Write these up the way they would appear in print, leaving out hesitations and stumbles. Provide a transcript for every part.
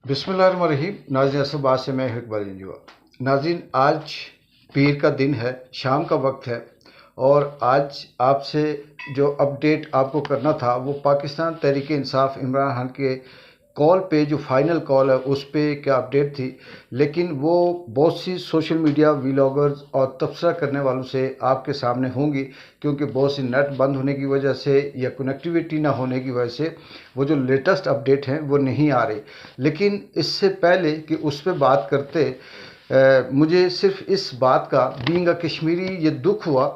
बिस्मिल्लाहिर्रहमानिर्रहीम। नाज़रीन, असबाद से मैं इकबाल इंजुआ। नाज़रीन, आज पीर का दिन है, शाम का वक्त है और आज आपसे जो अपडेट आपको करना था वो पाकिस्तान तहरीक इंसाफ इमरान खान के कॉल पे, जो फाइनल कॉल है उस पे क्या अपडेट थी। लेकिन वो बहुत सी सोशल मीडिया व्लॉगर्स और तबसरा करने वालों से आपके सामने होंगी, क्योंकि बहुत सी नेट बंद होने की वजह से या कनेक्टिविटी ना होने की वजह से वो जो लेटेस्ट अपडेट हैं वो नहीं आ रही। लेकिन इससे पहले कि उस पर बात करते, मुझे सिर्फ इस बात का बीइंग अ कश्मीरी ये दुख हुआ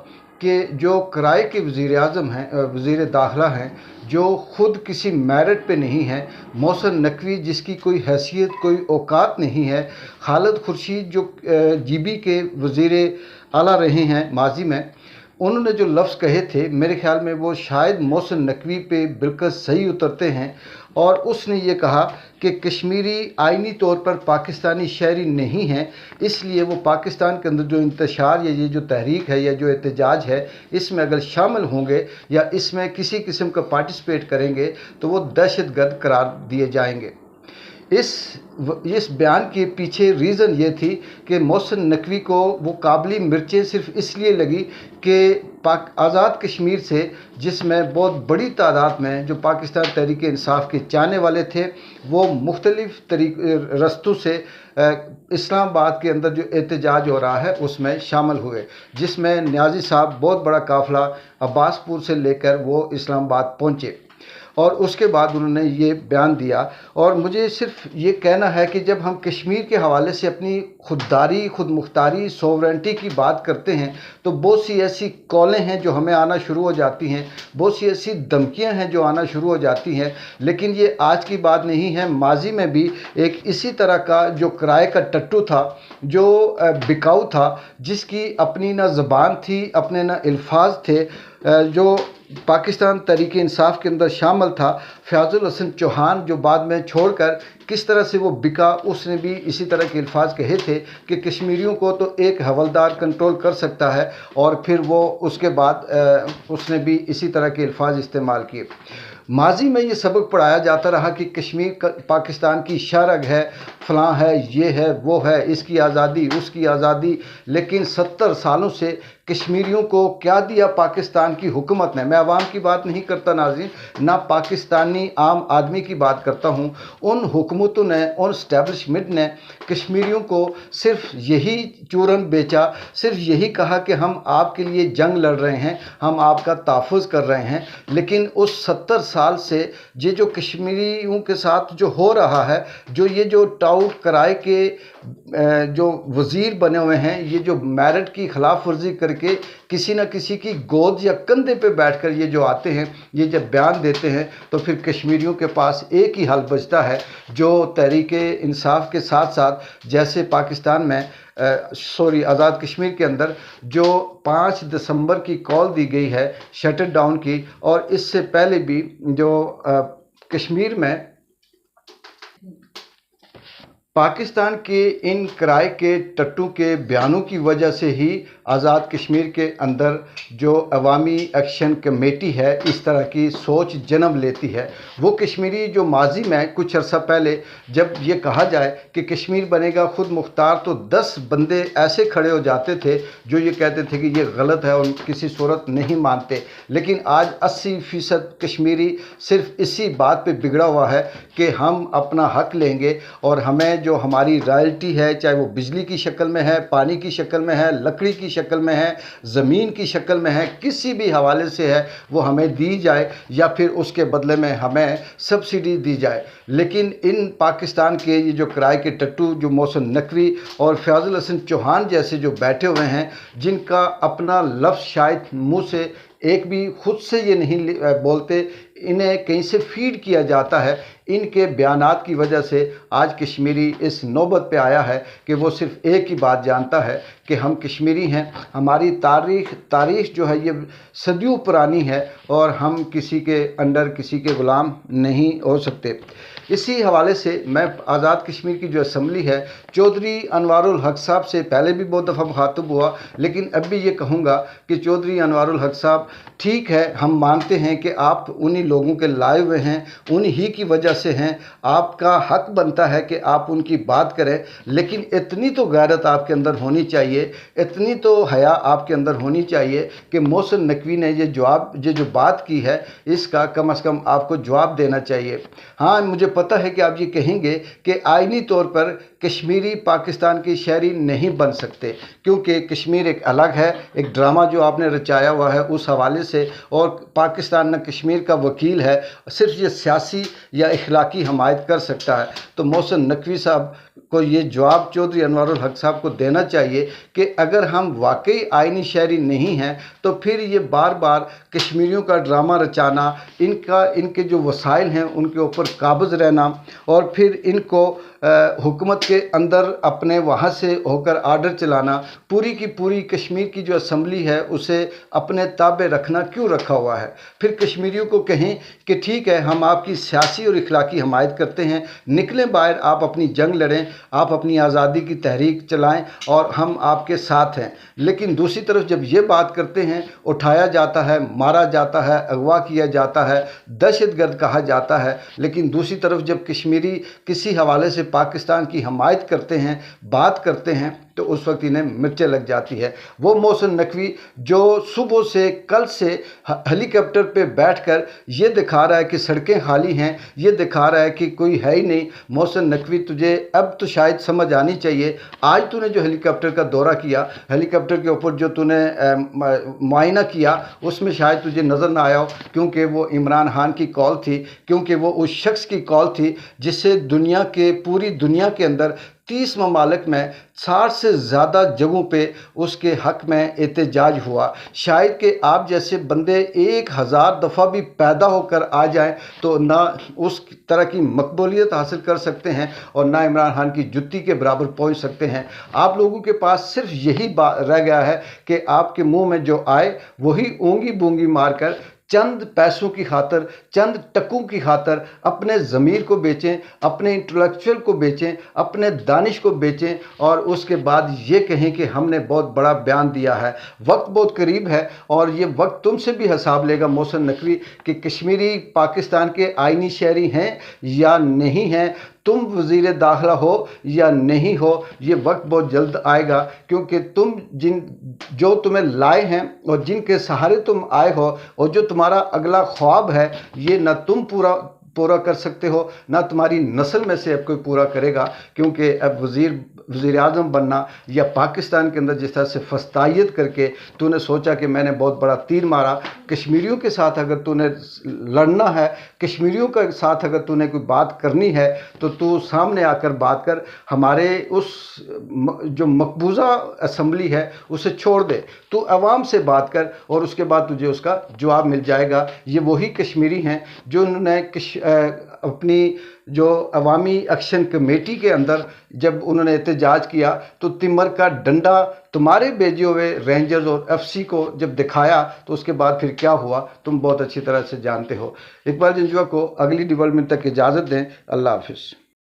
कि जो किराए के वज़ीर आज़म हैं, वज़ीर दाखिला हैं, जो ख़ुद किसी मेरिट पे नहीं हैं, मोहसिन नकवी जिसकी कोई हैसियत कोई औकात नहीं है, खालिद खुर्शीद जो जीबी के वज़ीर आला रहे हैं माजी में, उन्होंने जो लफ्ज़ कहे थे मेरे ख़्याल में वो शायद मोहसिन नकवी पे बिल्कुल सही उतरते हैं। और उसने ये कहा कि कश्मीरी आइनी तौर पर पाकिस्तानी शहरी नहीं हैं, इसलिए वो पाकिस्तान के अंदर जो इंतशार या ये जो तहरीक है या जो एहतजाज है इसमें अगर शामिल होंगे या इसमें किसी किस्म का पार्टिसिपेट करेंगे तो वो दहशतगर्द करार दिए जाएंगे। इस बयान के पीछे रीज़न ये थी कि मोहसिन नकवी को वो काबली मिर्चें सिर्फ इसलिए लगी कि आज़ाद कश्मीर से, जिसमें बहुत बड़ी तादाद में जो पाकिस्तान तहरीक इंसाफ के चाहने वाले थे वो मुख्तलिफ़ रस्तों से इस्लामाबाद के अंदर जो एहतजाज हो रहा है उसमें शामिल हुए, जिसमें न्याजी साहब बहुत बड़ा काफ़िला अब्बासपुर से लेकर वो इस्लामाबाद पहुँचे और उसके बाद उन्होंने ये बयान दिया। और मुझे सिर्फ ये कहना है कि जब हम कश्मीर के हवाले से अपनी खुददारी, खुद मुख्तारी, सोवरेंटी की बात करते हैं तो बहुत सी ऐसी कॉलें हैं जो हमें आना शुरू हो जाती हैं, बहुत सी ऐसी धमकियां हैं जो आना शुरू हो जाती हैं। लेकिन ये आज की बात नहीं है, माजी में भी एक इसी तरह का जो किराए का टट्टू था, जो बिकाऊ था, जिसकी अपनी ना ज़बान थी, अपने ना अल्फाज थे, जो पाकिस्तान तहरीक इंसाफ के अंदर शामिल था, फ़याज़ुल हसन चौहान, जो बाद में छोड़कर किस तरह से वो बिका, उसने भी इसी तरह के अल्फाज कहे थे कि कश्मीरियों को तो एक हवलदार कंट्रोल कर सकता है, और फिर वो उसके बाद उसने भी इसी तरह के अल्फाज इस्तेमाल किए। माजी में ये सबक पढ़ाया जाता रहा कि कश्मीर पाकिस्तान की शरग है, फ़लाँ है, ये है, वो है, इसकी आज़ादी, उसकी आज़ादी। लेकिन 70 सालों से कश्मीरियों को क्या दिया पाकिस्तान की हुकूमत ने? मैं अवाम की बात नहीं करता नाज़रीन, ना पाकिस्तानी आम आदमी की बात करता हूँ। उन हुकूमतों ने, उन इस्टेब्लिशमेंट ने कश्मीरियों को सिर्फ यही चूरन बेचा, सिर्फ यही कहा कि हम आपके लिए जंग लड़ रहे हैं, हम आपका तहफ़्फ़ुज़ कर रहे हैं। लेकिन उस 70 साल से ये जो कश्मीरियों के साथ जो हो रहा है, जो ये जो टाउट किराए के जो वज़ीर बने हुए हैं, ये जो मेरिट की खिलाफ वर्जी करके किसी न किसी की गोद या कंधे पे बैठकर ये जो आते हैं, ये जब बयान देते हैं, तो फिर कश्मीरियों के पास एक ही हल बचता है, जो तहरीक इंसाफ के साथ साथ जैसे पाकिस्तान में आज़ाद कश्मीर के अंदर जो 5 दिसंबर की कॉल दी गई है शटर डाउन की, और इससे पहले भी जो कश्मीर में पाकिस्तान के इन किराए के टट्टू के बयानों की वजह से ही आज़ाद कश्मीर के अंदर जो अवामी एक्शन कमेटी है इस तरह की सोच जन्म लेती है। वो कश्मीरी जो माजी में कुछ अर्सा पहले जब ये कहा जाए कि कश्मीर बनेगा खुद मुख्तार, तो 10 बंदे ऐसे खड़े हो जाते थे जो ये कहते थे कि ये गलत है और किसी सूरत नहीं मानते। लेकिन आज 80% कश्मीरी सिर्फ इसी बात पे बिगड़ा हुआ है कि हम अपना हक लेंगे और हमें जो हमारी रॉयल्टी है, चाहे वो बिजली की शक्ल में है, पानी की शक्ल में है, लकड़ी की शक्ल में है, ज़मीन की शक्ल में है, किसी भी हवाले से है, वो हमें दी जाए या फिर उसके बदले में हमें सब्सिडी दी जाए। लेकिन इन पाकिस्तान के ये जो किराए के टट्टू, जो मोहसिन नकवी और फ़याज़ुल हसन चौहान जैसे जो बैठे हुए हैं, जिनका अपना लफ्ज़ शायद मुँह से एक भी खुद से ये नहीं बोलते, इन्हें कहीं से फीड किया जाता है, इनके बयानात की वजह से आज कश्मीरी इस नौबत पे आया है कि वो सिर्फ एक ही बात जानता है कि हम कश्मीरी हैं, हमारी तारीख़ जो है ये सदियों पुरानी है और हम किसी के अंडर, किसी के ग़ुलाम नहीं हो सकते। इसी हवाले से मैं आज़ाद कश्मीर की जो असम्बली है, चौधरी अनवारुल हक साहब से पहले भी बहुत दफ़ा मुखातब हुआ, लेकिन अब भी ये कहूँगा कि चौधरी अनवारुल हक साहब, ठीक है, हम मानते हैं कि आप उन्हीं उन्हीं लोगों के लाए हुए हैं, उन्हीं की वजह से हैं। आपका हक बनता है कि आप उनकी बात करें, लेकिन इतनी तो गैरत आपके अंदर होनी चाहिए, इतनी तो हया आपके अंदर होनी चाहिए कि मोहसिन नकवी ने ये जो बात की है, इसका कम से कम आपको जवाब देना चाहिए। हाँ, मुझे पता है कि आप ये कहेंगे कि आईनी तौर पर कश्मीरी पाकिस्तान की शहरी नहीं बन सकते, क्योंकि कश्मीर एक अलग है, एक ड्रामा जो आपने रचाया हुआ है उस हवाले से, और पाकिस्तान न कश्मीर का वकील है, सिर्फ ये सियासी या इखलाकी हमायत कर सकता है। तो मोहसिन नकवी साहब को ये जवाब चौधरी अनवारुल हक साहब को देना चाहिए कि अगर हम वाकई आइनी शहरी नहीं हैं तो फिर ये बार बार कश्मीरियों का ड्रामा रचाना, इनके जो वसाइल हैं उनके ऊपर काबिज़ रहना, और फिर इनको हुकूमत के अंदर अपने वहाँ से होकर आर्डर चलाना, पूरी की पूरी कश्मीर की जो असम्बली है उसे अपने ताबे रखना क्यों रखा हुआ है। फिर कश्मीरियों को कहें कि ठीक है, हम आपकी सियासी और इखलाकी हमायत करते हैं, निकलें बाहर, आप अपनी जंग लड़ें, आप अपनी आज़ादी की तहरीक चलाएं और हम आपके साथ हैं। लेकिन दूसरी तरफ जब ये बात करते हैं, उठाया जाता है, मारा जाता है, अगवा किया जाता है, दहशतगर्द कहा जाता है, लेकिन दूसरी तरफ जब कश्मीरी किसी हवाले से पाकिस्तान की हमायत करते हैं, बात करते हैं, तो उस वक्त इन्हें मिर्चें लग जाती है। वो मोहसिन नकवी जो सुबह से कल से हेलीकॉप्टर पे बैठकर ये दिखा रहा है कि सड़कें खाली हैं, ये दिखा रहा है कि कोई है ही नहीं। मोहसिन नकवी, तुझे अब तो शायद समझ आनी चाहिए। आज तूने जो हेलीकॉप्टर का दौरा किया, हेलीकॉप्टर के ऊपर जो तूने मुआयना किया, उसमें शायद तुझे नज़र ना आया हो, क्योंकि वो इमरान खान की कॉल थी, क्योंकि वो उस शख्स की कॉल थी जिससे पूरी दुनिया के अंदर 30 ममालिक में 60 से ज़्यादा जगहों पे उसके हक़ में एहतजाज हुआ। शायद कि आप जैसे बंदे 1000 दफ़ा भी पैदा होकर आ जाएं तो ना उस तरह की मकबूलियत हासिल कर सकते हैं और ना इमरान खान की जुत्ती के बराबर पहुंच सकते हैं। आप लोगों के पास सिर्फ यही बात रह गया है कि आपके मुंह में जो आए वही ऊँगी बूंगी मारकर चंद पैसों की खातर, चंद टकों की खातर अपने ज़मीर को बेचें, अपने इंटेलेक्चुअल को बेचें, अपने दानिश को बेचें, और उसके बाद ये कहें कि हमने बहुत बड़ा बयान दिया है। वक्त बहुत करीब है और ये वक्त तुमसे भी हिसाब लेगा मोहसिन नकवी कि कश्मीरी पाकिस्तान के आइनी शहरी हैं या नहीं हैं, तुम वज़ीर दाखिला हो या नहीं हो, ये वक्त बहुत जल्द आएगा, क्योंकि तुम जो तुम्हें लाए हैं और जिनके सहारे तुम आए हो और जो तुम्हारा अगला ख्वाब है, ये ना तुम पूरा कर सकते हो, ना तुम्हारी नस्ल में से अब कोई पूरा करेगा, क्योंकि अब वज़ीर आज़म बनना या पाकिस्तान के अंदर जिस तरह से फस्तायत करके तूने सोचा कि मैंने बहुत बड़ा तीर मारा, कश्मीरियों के साथ अगर तूने लड़ना है, कश्मीरियों के साथ अगर तूने कोई बात करनी है तो तू सामने आकर बात कर। हमारे उस जो मकबूजा असम्बली है उसे छोड़ दे, तू अवाम से बात कर और उसके बाद तुझे उसका जवाब मिल जाएगा। ये वही कश्मीरी हैं जो उन्होंने अपनी जो अवामी एक्शन कमेटी के अंदर जब उन्होंने एहतजाज किया तो तिमर का डंडा तुम्हारे भेजे हुए रेंजर्स और एफसी को जब दिखाया तो उसके बाद फिर क्या हुआ तुम बहुत अच्छी तरह से जानते हो। इकबाल जंजुआ को अगली डेवलपमेंट तक इजाज़त दें। अल्लाह हाफिज़।